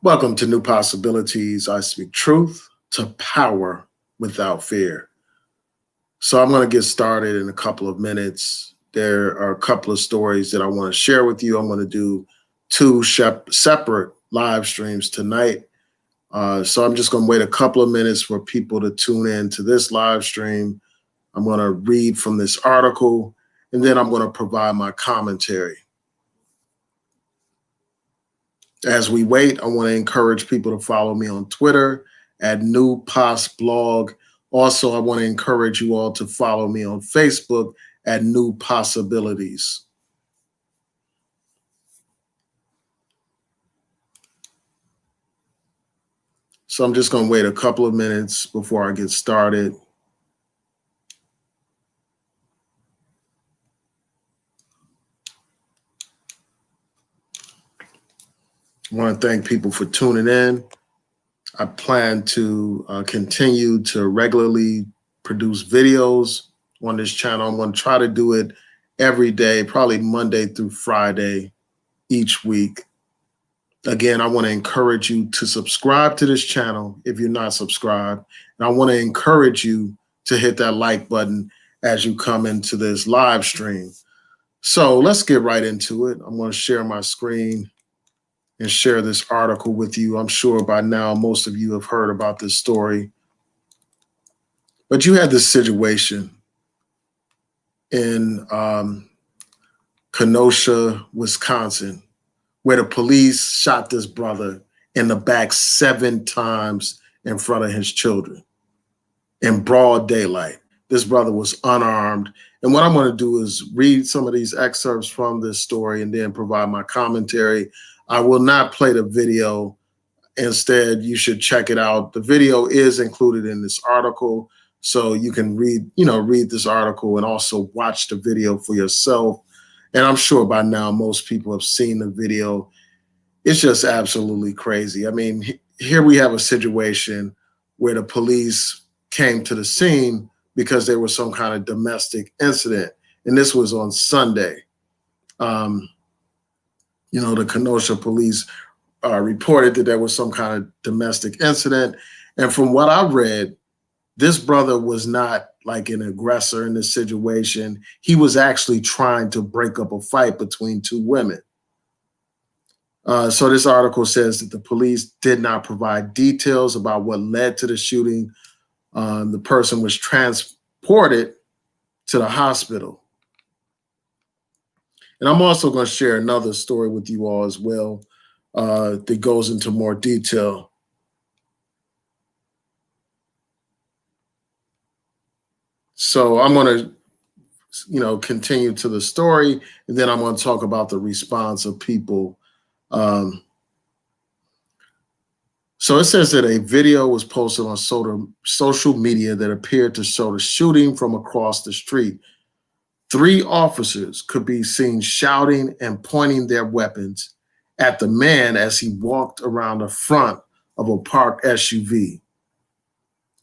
Welcome to New Possibilities. I speak truth to power without fear. So, I'm going to get started in a couple of minutes. There are a couple of stories that I want to share with you. I'm going to do two separate live streams tonight. So, I'm just going to wait a couple of minutes for people to tune in to this live stream. I'm going to read from this article and then I'm going to provide my commentary. As we wait, I want to encourage people to follow me on Twitter at New Pos Blog. Also, I want to encourage you all to follow me on Facebook at New Possibilities. So I'm just going to wait a couple of minutes before I get started. I want to thank people for tuning in. I plan to continue to regularly produce videos on this channel. I'm going to try to do it every day, probably Monday through Friday each week. Again, I want to encourage you to subscribe to this channel if you're not subscribed. And I want to encourage you to hit that like button as you come into this live stream. So let's get right into it. I'm going to share my screen and share this article with you. I'm sure by now most of you have heard about this story. But you had this situation in Kenosha, Wisconsin, where the police shot this brother in the back 7 times in front of his children in broad daylight. This brother was unarmed. And what I'm going to do is read some of these excerpts from this story and then provide my commentary. I will not play the video. Instead, you should check it out. The video is included in this article, so you can read this article and also watch the video for yourself. And I'm sure by now most people have seen the video. It's just absolutely crazy. I mean, here we have a situation where the police came to the scene because there was some kind of domestic incident. And this was on Sunday. The Kenosha police reported that there was some kind of domestic incident. And from what I read, this brother was not like an aggressor in this situation. He was actually trying to break up a fight between 2 women. So this article says that the police did not provide details about what led to the shooting. The person was transported to the hospital. And I'm also going to share another story with you all as well that goes into more detail. So I'm going to, continue to the story, and then I'm going to talk about the response of people. So it says that a video was posted on social media that appeared to show the shooting from across the street. 3 officers could be seen shouting and pointing their weapons at the man as he walked around the front of a parked SUV.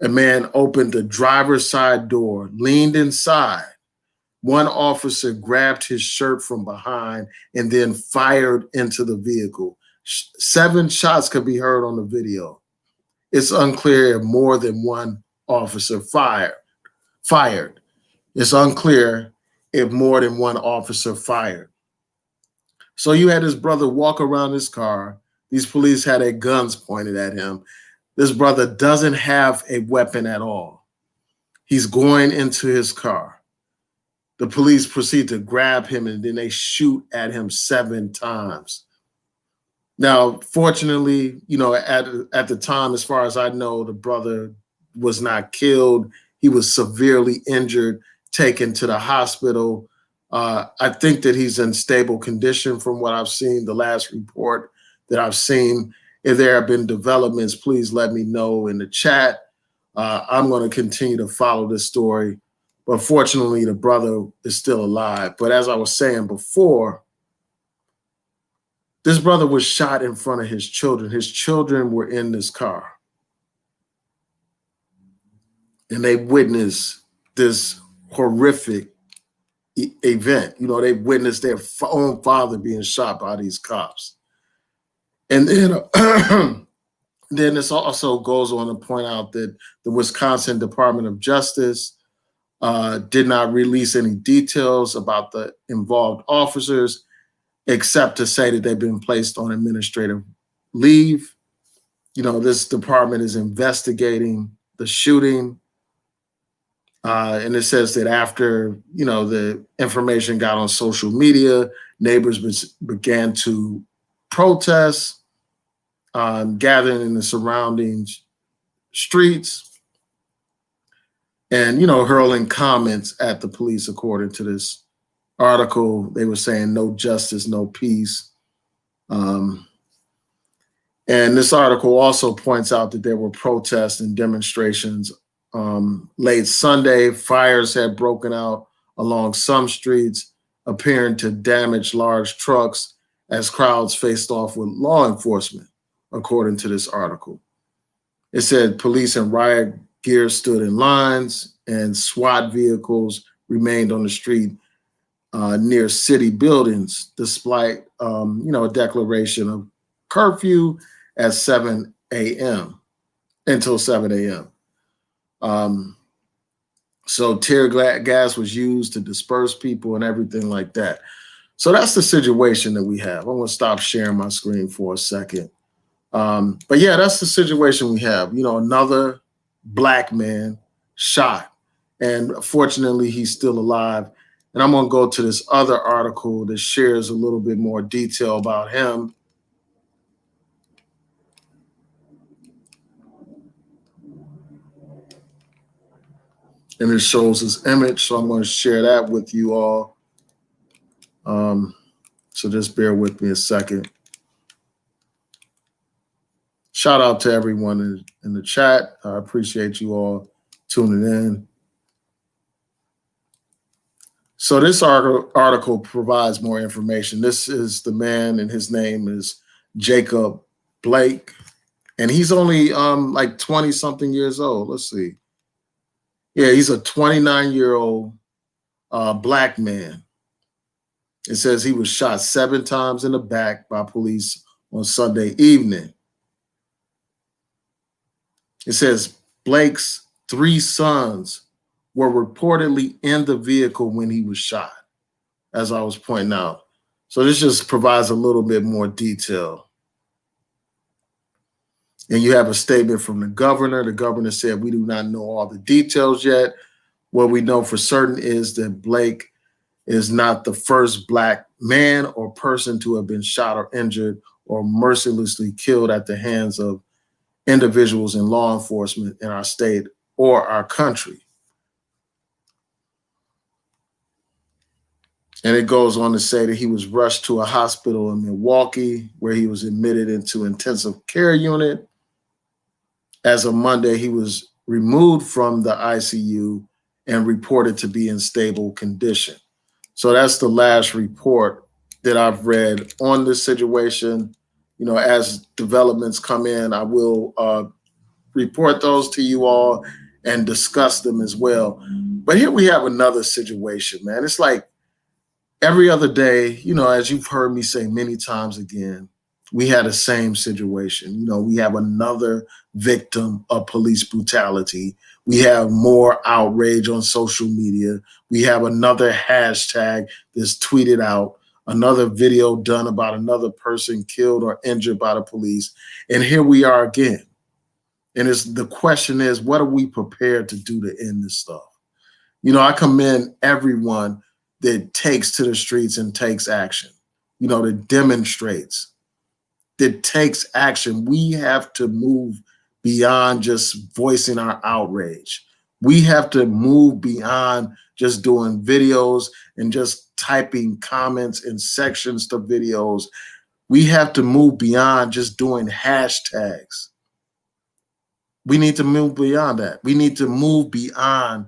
A man opened the driver's side door, leaned inside. One officer grabbed his shirt from behind and then fired into the vehicle. 7 shots could be heard on the video. It's unclear if more than one officer fired. It's unclear if more than one officer fired. So you had this brother walk around his car. These police had their guns pointed at him. This brother doesn't have a weapon at all. He's going into his car. The police proceed to grab him and then they shoot at him 7 times. Now, fortunately, at the time, as far as I know, the brother was not killed. He was severely injured, taken to the hospital. I think that he's in stable condition from what I've seen, the last report that I've seen. If there have been developments, please let me know in the chat. I'm going to continue to follow this story. But fortunately, the brother is still alive. But as I was saying before, this brother was shot in front of his children. His children were in this car. And they witnessed this horrific event. They witnessed their own father being shot by these cops. And then then this also goes on to point out that the Wisconsin Department of Justice did not release any details about the involved officers, except to say that they've been placed on administrative leave. This department is investigating the shooting. And it says that after, the information got on social media, neighbors began to protest, gathering in the surrounding streets and, hurling comments at the police, according to this article. They were saying no justice, no peace. Um, and this article also points out that there were protests and demonstrations late Sunday. Fires had broken out along some streets, appearing to damage large trucks as crowds faced off with law enforcement, according to this article. It said police and riot gear stood in lines, and SWAT vehicles remained on the street near city buildings, despite a declaration of curfew at 7 a.m. until 7 a.m. So tear gas was used to disperse people and everything like that. So that's the situation that we have. I'm going to stop sharing my screen for a second. But yeah, that's the situation we have. Another black man shot, and fortunately, he's still alive. And I'm going to go to this other article that shares a little bit more detail about him. And it shows his image. So I'm going to share that with you all. So just bear with me a second. Shout out to everyone in the chat. I appreciate you all tuning in. So this article provides more information. This is the man, and his name is Jacob Blake. And he's only like 20 something years old. Let's see. Yeah, he's a 29-year-old black man. It says he was shot 7 times in the back by police on Sunday evening. It says Blake's 3 sons were reportedly in the vehicle when he was shot, as I was pointing out. So this just provides a little bit more detail. And you have a statement from the governor. The governor said, "We do not know all the details yet. What we know for certain is that Blake is not the first black man or person to have been shot or injured or mercilessly killed at the hands of individuals in law enforcement in our state or our country." And it goes on to say that he was rushed to a hospital in Milwaukee, where he was admitted into intensive care unit. As of Monday, he was removed from the ICU and reported to be in stable condition. So that's the last report that I've read on this situation. As developments come in, I will report those to you all and discuss them as well. But here we have another situation, man. It's like every other day, as you've heard me say many times again, we had the same situation. We have another victim of police brutality. We have more outrage on social media. We have another hashtag that's tweeted out, another video done about another person killed or injured by the police. And here we are again. And the question is, what are we prepared to do to end this stuff? I commend everyone that takes to the streets and takes action, that demonstrates, that takes action. We have to move beyond just voicing our outrage. We have to move beyond just doing videos and just typing comments and sections to videos. We have to move beyond just doing hashtags. We need to move beyond that. We need to move beyond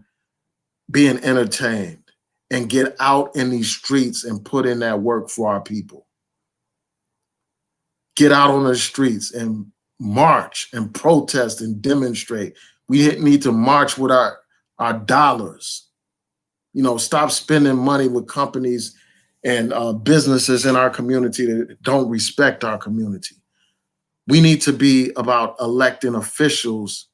being entertained and get out in these streets and put in that work for our people. Get out on the streets and march and protest and demonstrate. We need to march with our dollars. Stop spending money with companies and businesses in our community that don't respect our community. We need to be about electing officials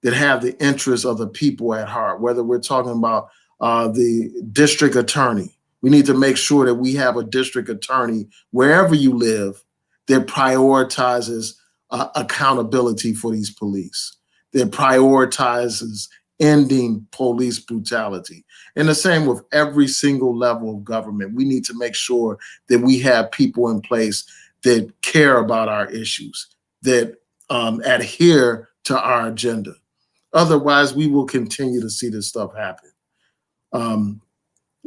that have the interests of the people at heart, whether we're talking about the district attorney. We need to make sure that we have a district attorney wherever you live that prioritizes accountability for these police, that prioritizes ending police brutality. And the same with every single level of government. We need to make sure that we have people in place that care about our issues, that adhere to our agenda. Otherwise, we will continue to see this stuff happen. Um,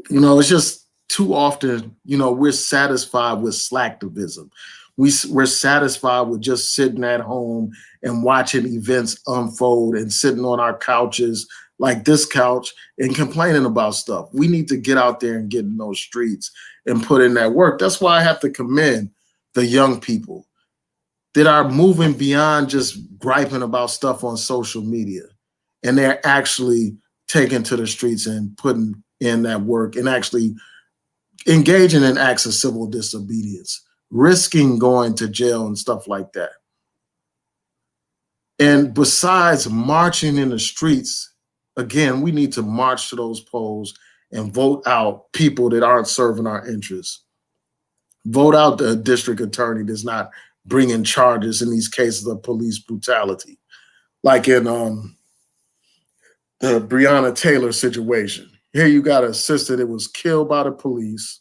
it's just too often, we're satisfied with slacktivism. We're satisfied with just sitting at home and watching events unfold and sitting on our couches like this couch and complaining about stuff. We need to get out there and get in those streets and put in that work. That's why I have to commend the young people that are moving beyond just griping about stuff on social media. And they're actually taking to the streets and putting in that work and actually engaging in acts of civil disobedience, risking going to jail and stuff like that. And besides marching in the streets, again, we need to march to those polls and vote out people that aren't serving our interests. Vote out the district attorney that's not bringing charges in these cases of police brutality, like in the Breonna Taylor situation. Here you got a sister that was killed by the police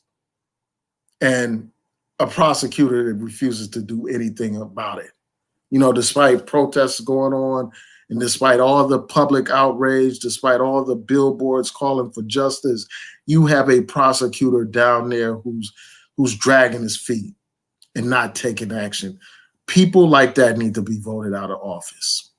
and a prosecutor that refuses to do anything about it. Despite protests going on and despite all the public outrage, despite all the billboards calling for justice, you have a prosecutor down there who's dragging his feet and not taking action. People like that need to be voted out of office.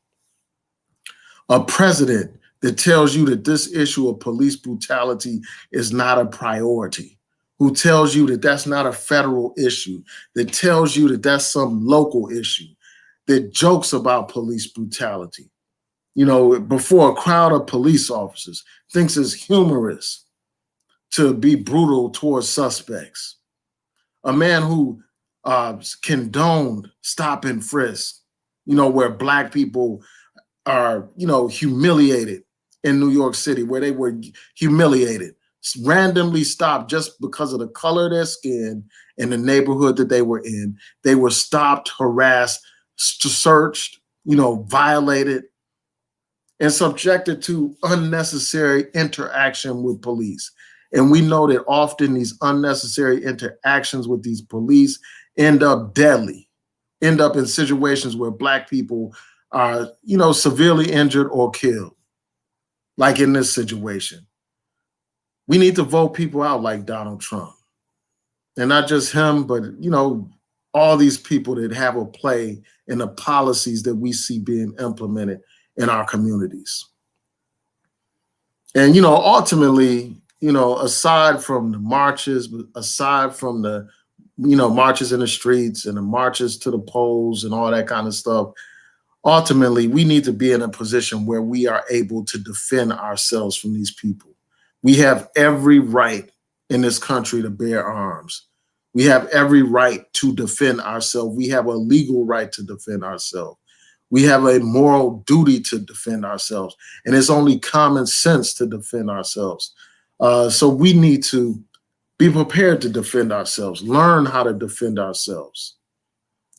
A president that tells you that this issue of police brutality is not a priority, who tells you that that's not a federal issue, that tells you that that's some local issue, that jokes about police brutality, before a crowd of police officers, thinks it's humorous to be brutal towards suspects. A man who condoned stop and frisk, where Black people are, humiliated in New York City, where they were humiliated, randomly stopped just because of the color of their skin and the neighborhood that they were in. They were stopped, harassed, searched, violated, and subjected to unnecessary interaction with police. And we know that often these unnecessary interactions with these police end up deadly, end up in situations where Black people are, severely injured or killed, like in this situation. We need to vote people out like Donald Trump. And not just him, but, all these people that have a play in the policies that we see being implemented in our communities. And, ultimately, aside from the marches, aside from the, marches in the streets and the marches to the polls and all that kind of stuff, ultimately, we need to be in a position where we are able to defend ourselves from these people. We have every right in this country to bear arms. We have every right to defend ourselves. We have a legal right to defend ourselves. We have a moral duty to defend ourselves. And it's only common sense to defend ourselves. So we need to be prepared to defend ourselves, learn how to defend ourselves.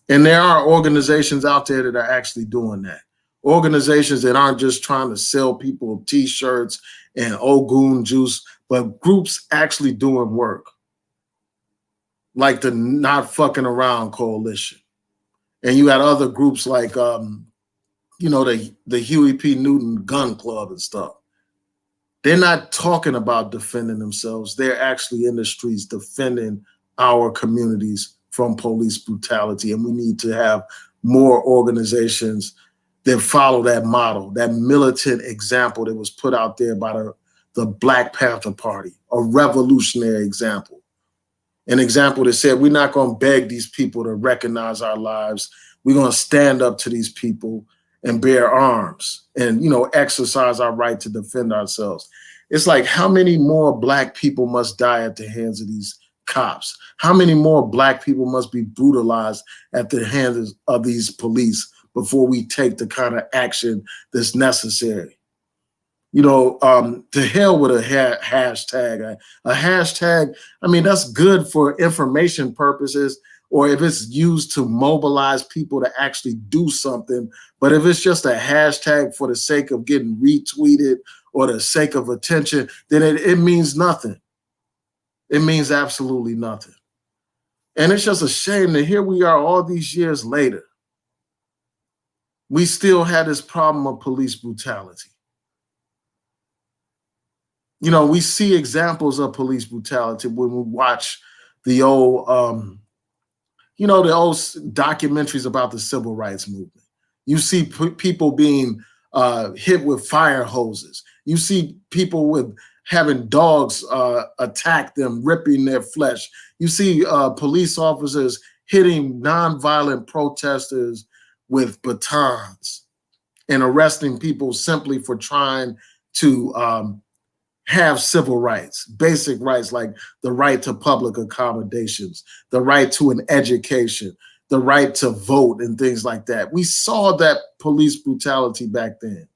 And there are organizations out there that are actually doing that. Organizations that aren't just trying to sell people T-shirts and Ogun juice, but groups actually doing work, like the Not Fucking Around Coalition. And you got other groups like, the Huey P. Newton Gun Club and stuff. They're not talking about defending themselves. They're actually in the streets defending our communities from police brutality. And we need to have more organizations that follow that model, that militant example that was put out there by the Black Panther Party, a revolutionary example. An example that said, we're not going to beg these people to recognize our lives. We're going to stand up to these people and bear arms and, exercise our right to defend ourselves. It's like, how many more Black people must die at the hands of these cops? How many more black people must be brutalized at the hands of these police before we take the kind of action that's necessary? To hell with a hashtag. A hashtag, I mean, that's good for information purposes, or if it's used to mobilize people to actually do something. But if it's just a hashtag for the sake of getting retweeted or the sake of attention, then it means nothing. It means absolutely nothing. And it's just a shame that here we are all these years later. We still had this problem of police brutality. We see examples of police brutality when we watch the old, the old documentaries about the civil rights movement. You see people being hit with fire hoses. You see people with having dogs attack them, ripping their flesh. You see police officers hitting nonviolent protesters with batons and arresting people simply for trying to have civil rights, basic rights like the right to public accommodations, the right to an education, the right to vote, and things like that. We saw that police brutality back then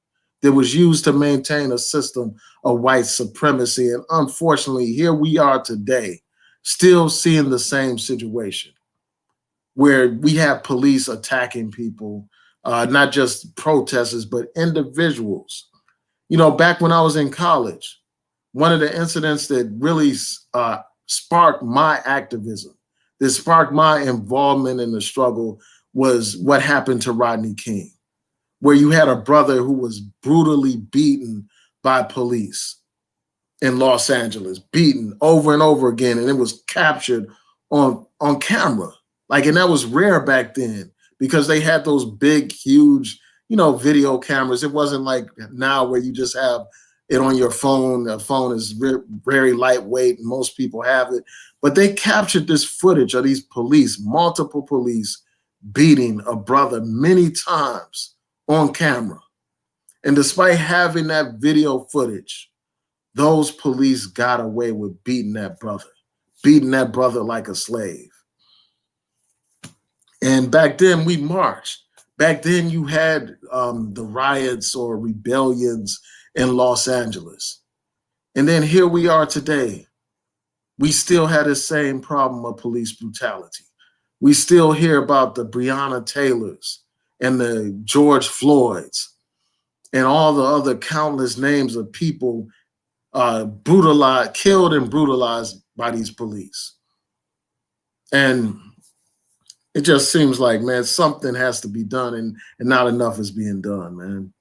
that was used to maintain a system of white supremacy. And unfortunately, here we are today, still seeing the same situation where we have police attacking people, not just protesters, but individuals. Back when I was in college, one of the incidents that really sparked my activism, that sparked my involvement in the struggle, was what happened to Rodney King, where you had a brother who was brutally beaten by police in Los Angeles, beaten over and over again, and it was captured on camera. And that was rare back then because they had those big, huge, video cameras. It wasn't like now where you just have it on your phone. The phone is very lightweight and most people have it. But they captured this footage of these police, multiple police, beating a brother many times on camera. And despite having that video footage, those police got away with beating that brother like a slave. And back then we marched. Back then you had the riots or rebellions in Los Angeles. And then here we are today. We still had the same problem of police brutality. We still hear about the Breonna Taylors and the George Floyds and all the other countless names of people killed and brutalized by these police. And it just seems like, man, something has to be done, and not enough is being done, man.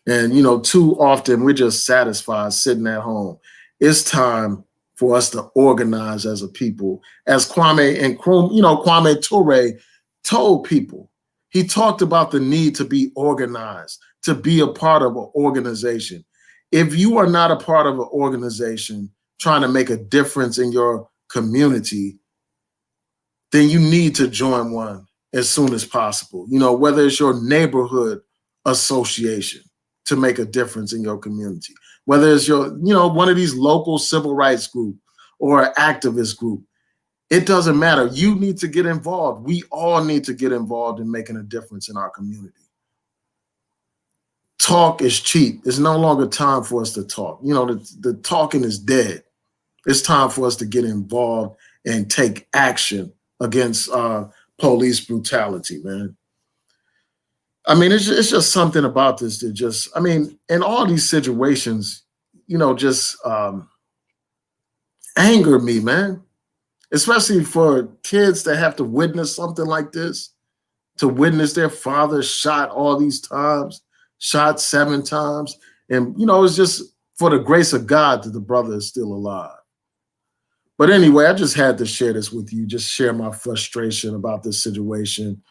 And, too often we're just satisfied sitting at home. It's time for us to organize as a people. As Kwame Ture told people, he talked about the need to be organized, to be a part of an organization. If you are not a part of an organization trying to make a difference in your community, then you need to join one as soon as possible. Whether it's your neighborhood association to make a difference in your community, whether it's your, one of these local civil rights group or activist group, it doesn't matter. You need to get involved. We all need to get involved in making a difference in our community. Talk is cheap. It's no longer time for us to talk. The talking is dead. It's time for us to get involved and take action against police brutality, man. I mean, it's just something about this that just, in all these situations, just anger me, man. Especially for kids that have to witness something like this, to witness their father shot all these times, shot 7 times. And, it's just for the grace of God that the brother is still alive. But anyway, I just had to share this with you, just share my frustration about this situation.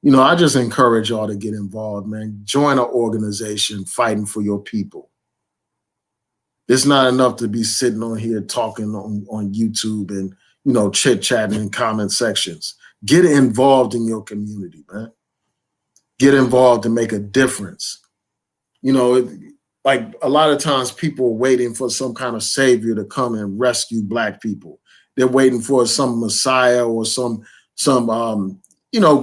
I just encourage y'all to get involved, man. Join an organization fighting for your people. It's not enough to be sitting on here talking on YouTube and, chit-chatting in comment sections. Get involved in your community, man. Get involved and make a difference. Like a lot of times people are waiting for some kind of savior to come and rescue Black people. They're waiting for some messiah or some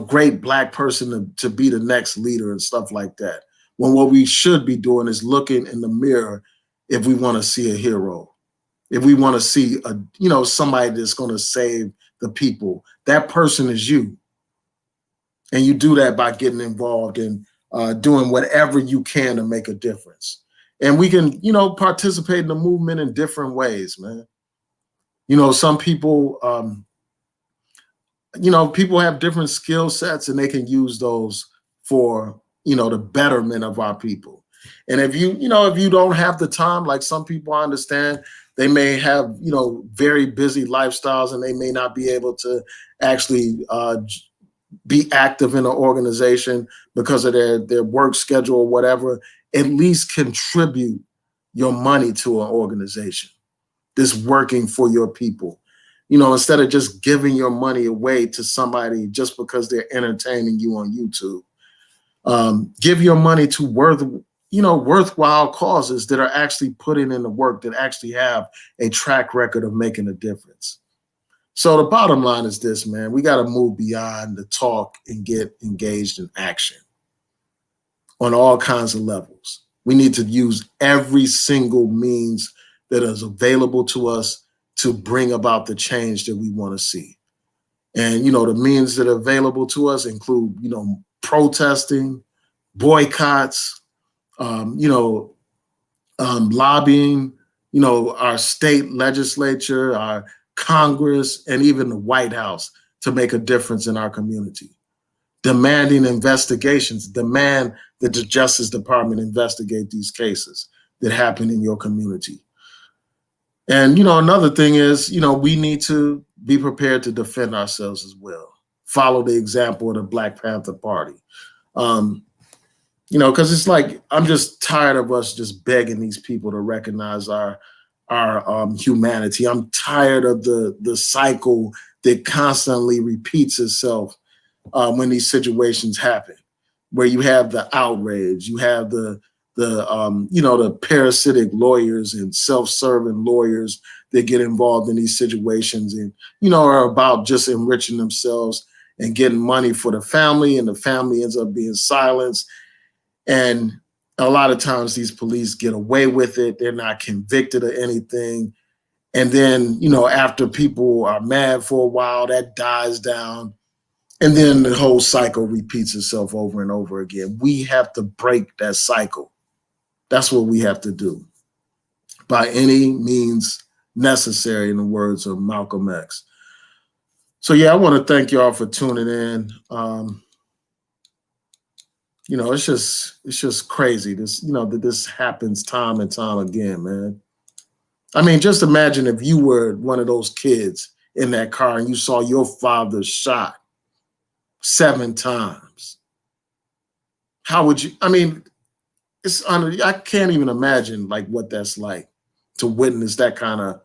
great black person to be the next leader and stuff like that. When what we should be doing is looking in the mirror if we want to see a hero, if we want to see somebody that's going to save the people. That person is you, and you do that by getting involved in doing whatever you can to make a difference. And we can participate in the movement in different ways, man. Some people people have different skill sets and they can use those for the betterment of our people. And if you don't have the time, like some people, I understand, they may have very busy lifestyles and they may not be able to actually be active in an organization because of their work schedule or whatever. At least contribute your money to an organization that's working for your people. Instead of just giving your money away to somebody just because they're entertaining you on YouTube. Give your money to worthwhile causes that are actually putting in the work, that actually have a track record of making a difference. So the bottom line is this, man: we got to move beyond the talk and get engaged in action on all kinds of levels. We need to use every single means that is available to us to bring about the change that we want to see. And, the means that are available to us include, protesting, boycotts, lobbying, our state legislature, our Congress, and even the White House to make a difference in our community. Demanding investigations, demand that the Justice Department investigate these cases that happen in your community. And, another thing is, we need to be prepared to defend ourselves as well. Follow the example of the Black Panther Party. Because it's like, I'm just tired of us just begging these people to recognize our humanity. I'm tired of the cycle that constantly repeats itself when these situations happen, where you have the outrage, you have the parasitic lawyers and self-serving lawyers that get involved in these situations and are about just enriching themselves and getting money for the family, and the family ends up being silenced. And a lot of times these police get away with it. They're not convicted of anything. And then, after people are mad for a while, that dies down. And then the whole cycle repeats itself over and over again. We have to break that cycle. That's what we have to do by any means necessary, in the words of Malcolm X. So, yeah, I want to thank y'all for tuning in. It's just crazy. That this happens time and time again, man. I mean, just imagine if you were one of those kids in that car and you saw your father shot 7 times. How would you? I mean, I can't even imagine like what that's like to witness that kind of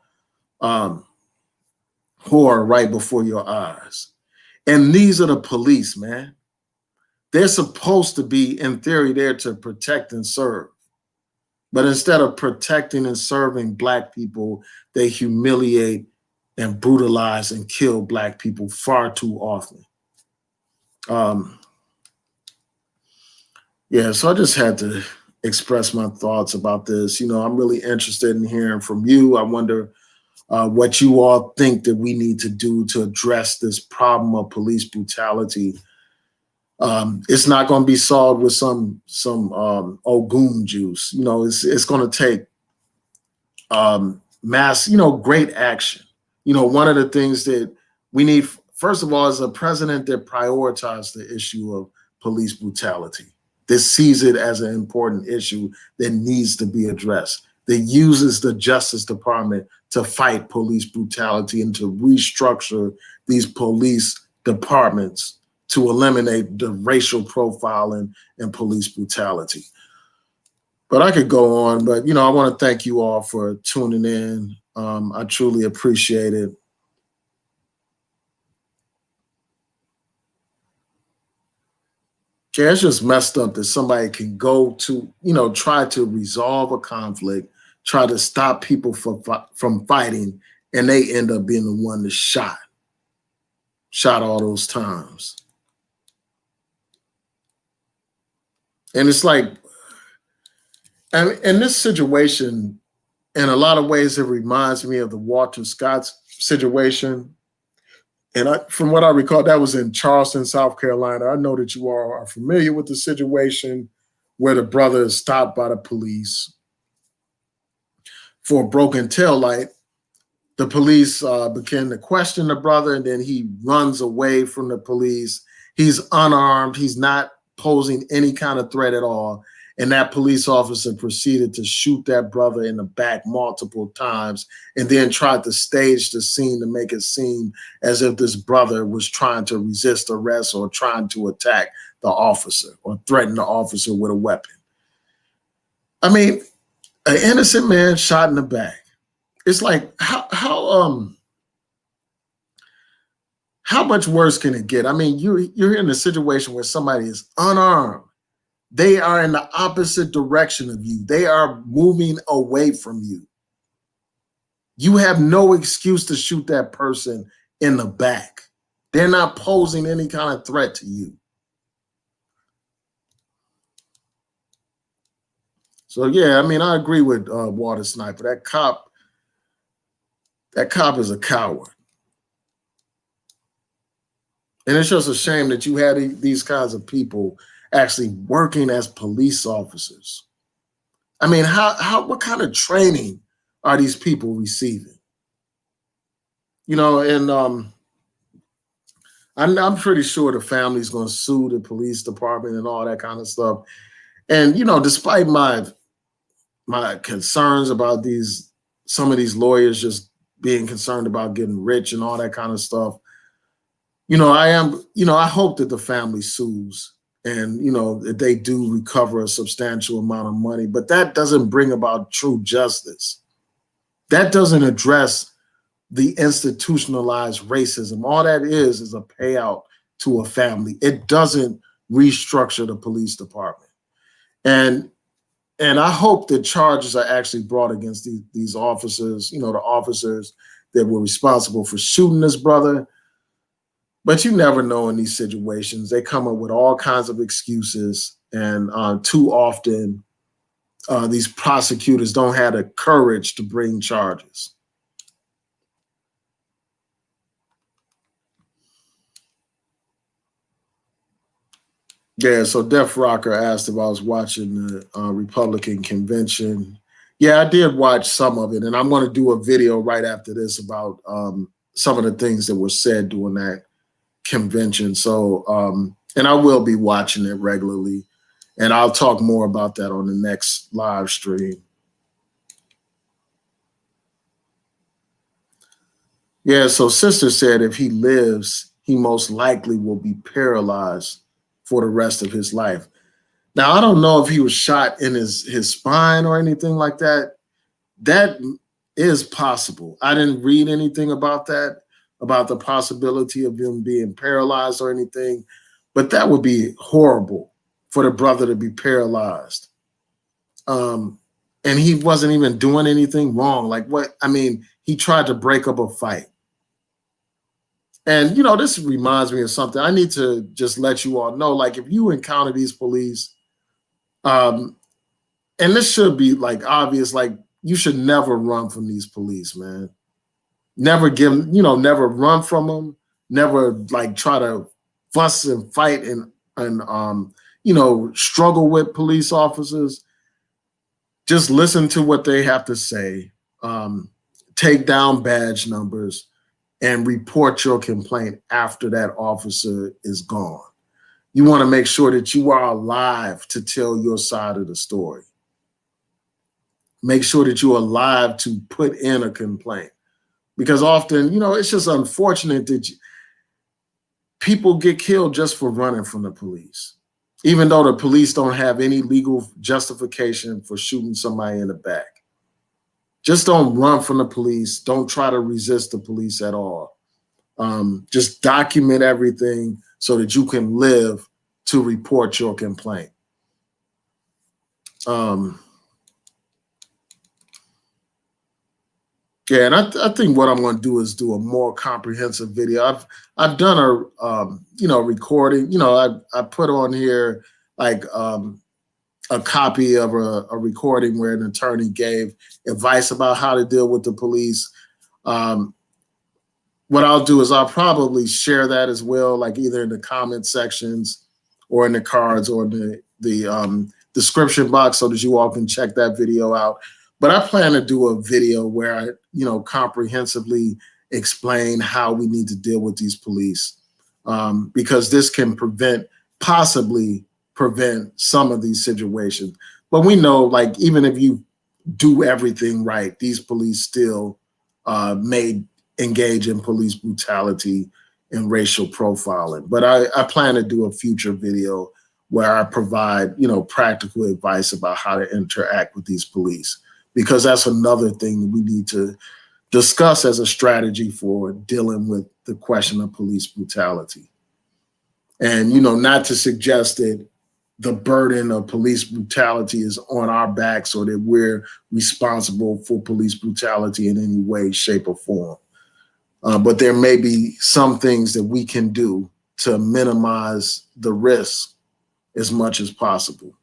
horror right before your eyes. And these are the police, man. They're supposed to be, in theory, there to protect and serve. But instead of protecting and serving Black people, they humiliate and brutalize and kill Black people far too often. So I just had to express my thoughts about this. I'm really interested in hearing from you. I wonder what you all think that we need to do to address this problem of police brutality. It's not going to be solved with some Ogun juice. It's going to take mass, great action. One of the things that we need, first of all, is a president that prioritizes the issue of police brutality, that sees it as an important issue that needs to be addressed, that uses the Justice Department to fight police brutality and to restructure these police departments to eliminate the racial profiling and police brutality. But I could go on, but I want to thank you all for tuning in. I truly appreciate it. Yeah, it's just messed up that somebody can go to, try to resolve a conflict, try to stop people from fighting, and they end up being the one that shot all those times. And it's like, and in this situation, in a lot of ways, it reminds me of the Walter Scott situation. And from what I recall, that was in Charleston, South Carolina. I know that you all are familiar with the situation where the brother is stopped by the police for a broken tail light. The police begin to question the brother, and then he runs away from the police. He's unarmed. He's not posing any kind of threat at all. And that police officer proceeded to shoot that brother in the back multiple times and then tried to stage the scene to make it seem as if this brother was trying to resist arrest or trying to attack the officer or threaten the officer with a weapon. I mean, an innocent man shot in the back. It's like, how much worse can it get? I mean, you're in a situation where somebody is unarmed. They are in the opposite direction of you. They are moving away from you. You have no excuse to shoot that person in the back. They're not posing any kind of threat to you. So yeah, I mean, I agree with Water Sniper. That cop is a coward. And it's just a shame that you had these kinds of people actually working as police officers. I mean, what kind of training are these people receiving? You know, and I'm pretty sure the family's going to sue the police department and all that kind of stuff. And you know, despite my concerns about some of these lawyers just being concerned about getting rich and all that kind of stuff, you know, I hope that the family sues and, you know, that they do recover a substantial amount of money, but that doesn't bring about true justice. That doesn't address the institutionalized racism. All that is a payout to a family. It doesn't restructure the police department. And I hope that charges are actually brought against these officers, you know, the officers that were responsible for shooting this brother. But you never know in these situations. They come up with all kinds of excuses. And too often, these prosecutors don't have the courage to bring charges. Yeah, so Def Rocker asked if I was watching the Republican convention. Yeah, I did watch some of it. And I'm going to do a video right after this about some of the things that were said during that convention. So, and I will be watching it regularly, and I'll talk more about that on the next live stream. Yeah, so Sister said if he lives, he most likely will be paralyzed for the rest of his life. Now, I don't know if he was shot in his spine or anything like that. That is possible. I didn't read anything about that, about the possibility of him being paralyzed or anything, but that would be horrible for the brother to be paralyzed. And he wasn't even doing anything wrong. Like what? I mean, he tried to break up a fight. And, you know, this reminds me of something. I need to just let you all know, like, if you encounter these police, and this should be like obvious, like, you should never run from these police, man. Never never run from them. Never like try to fuss and fight and struggle with police officers. Just listen to what they have to say. Take down badge numbers and report your complaint after that officer is gone. You want to make sure that you are alive to tell your side of the story. Make sure that you're alive to put in a complaint. Because often, you know, it's just unfortunate that people get killed just for running from the police, even though the police don't have any legal justification for shooting somebody in the back. Just don't run from the police. Don't try to resist the police at all. Just document everything so that you can live to report your complaint. Yeah, and I think what I'm going to do is do a more comprehensive video. I've done a recording. I put on here like a copy of a recording where an attorney gave advice about how to deal with the police. Um, what I'll do is I'll probably share that as well, like either in the comment sections or in the cards or the description box, so that you all can check that video out. But I plan to do a video where I, comprehensively explain how we need to deal with these police, because this can possibly prevent some of these situations. But we know, like, even if you do everything right, these police still may engage in police brutality and racial profiling. But I plan to do a future video where I provide, practical advice about how to interact with these police, because that's another thing that we need to discuss as a strategy for dealing with the question of police brutality. And, not to suggest that the burden of police brutality is on our backs or that we're responsible for police brutality in any way, shape, or form. But there may be some things that we can do to minimize the risk as much as possible.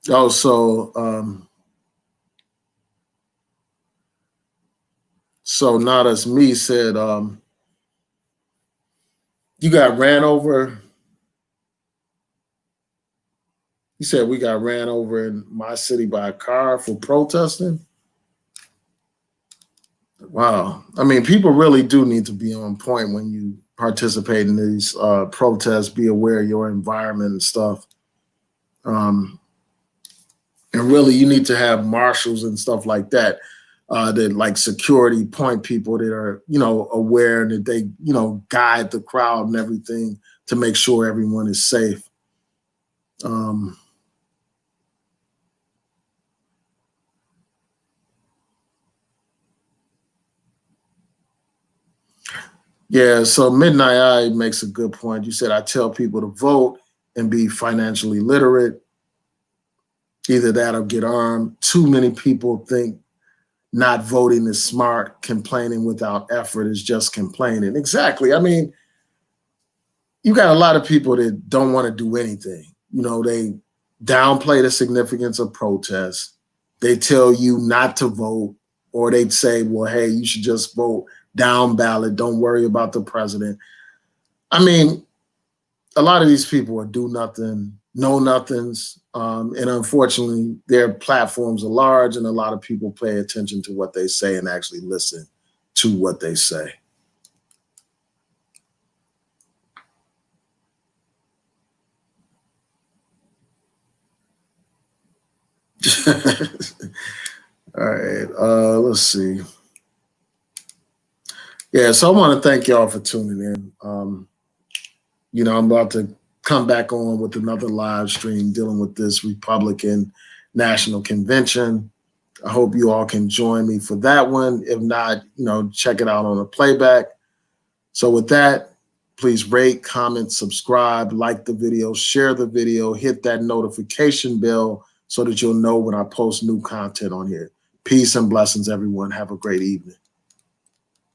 Oh, so Not As Me said, you got ran over. He said we got ran over in my city by a car for protesting. Wow. I mean, people really do need to be on point when you participate in these protests. Be aware of your environment and stuff. And really, you need to have marshals and stuff like that, that like security point people that are, aware and that they, guide the crowd and everything to make sure everyone is safe. Yeah, so Midnight Eye makes a good point. You said, I tell people to vote and be financially literate. Either that or get armed. Too many people think not voting is smart. Complaining without effort is just complaining. Exactly. I mean, you got a lot of people that don't want to do anything. They downplay the significance of protests. They tell you not to vote, or they'd say, well, hey, you should just vote down ballot. Don't worry about the president. I mean, a lot of these people are do nothing, know nothings. And unfortunately, their platforms are large and a lot of people pay attention to what they say and actually listen to what they say. All right, let's see. Yeah, so I want to thank y'all for tuning in. I'm about to come back on with another live stream dealing with this Republican National Convention. I hope you all can join me for that one. If not, check it out on a playback. So with that, please rate, comment, subscribe, like the video, share the video, hit that notification bell so that you'll know when I post new content on here. Peace and blessings, everyone. Have a great evening.